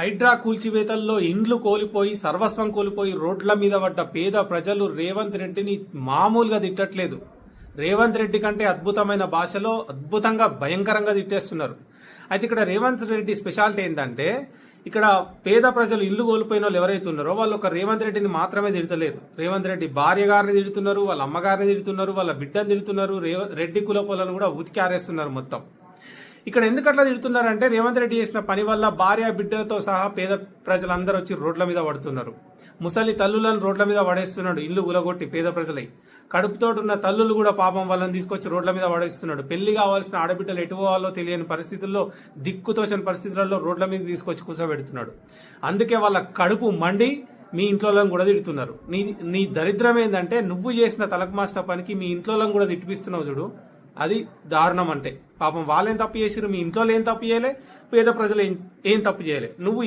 హైడ్రా కూల్చివేతల్లో ఇండ్లు కోల్పోయి సర్వస్వం కోల్పోయి రోడ్ల మీద పడ్డ పేద ప్రజలు రేవంత్ రెడ్డిని మామూలుగా తిట్టట్లేదు. రేవంత్ రెడ్డి కంటే అద్భుతమైన భాషలో అద్భుతంగా భయంకరంగా తిట్టేస్తున్నారు. అయితే ఇక్కడ రేవంత్ రెడ్డి స్పెషాలిటీ ఏంటంటే, ఇక్కడ పేద ప్రజలు ఇల్లు కోల్పోయిన వాళ్ళు ఎవరైతే ఉన్నారో వాళ్ళు ఒక రేవంత్ రెడ్డిని మాత్రమే తిడతలేరు. రేవంత్ రెడ్డి భార్య గారిని తిడుతున్నారు, వాళ్ళ అమ్మగారిని తిడుతున్నారు, వాళ్ళ బిడ్డని తిడుతున్నారు, రెడ్డి కులపోలను కూడా ఉతికి ఆరేస్తున్నారు మొత్తం. ఇక్కడ ఎందుకు అట్లా తిడుతున్నారంటే, రేవంత్ రెడ్డి చేసిన పని వల్ల భార్య బిడ్డలతో సహా పేద ప్రజలందరూ వచ్చి రోడ్ల మీద పడుతున్నారు. ముసలి తల్లులను రోడ్ల మీద పడేస్తున్నాడు, ఇల్లు గులగొట్టి పేద ప్రజలై. కడుపుతోటున్న తల్లులు కూడా పాపం వాళ్ళని తీసుకొచ్చి రోడ్ల మీద పడేస్తున్నాడు. పెళ్లి కావాల్సిన ఆడబిడ్డలు ఎటు పోవాలో తెలియని పరిస్థితుల్లో, దిక్కుతోచని పరిస్థితులలో రోడ్ల మీద తీసుకొచ్చి కూర్చోబెడుతున్నాడు. అందుకే వాళ్ళ కడుపు మండి మీ ఇంట్లో కూడా తిడుతున్నారు. నీ దరిద్రం ఏంటంటే, నువ్వు చేసిన తలకమాస్ట పనికి మీ ఇంట్లో కూడా తిట్టిపిస్తున్నావు చూడు, అది దారుణం. అంటే పాపం వాళ్ళేం తప్పు చేసిరు, మీ ఇంట్లో ఏం తప్పు చేయలే, పేద ప్రజలు ఏం తప్పు చేయలే. నువ్వు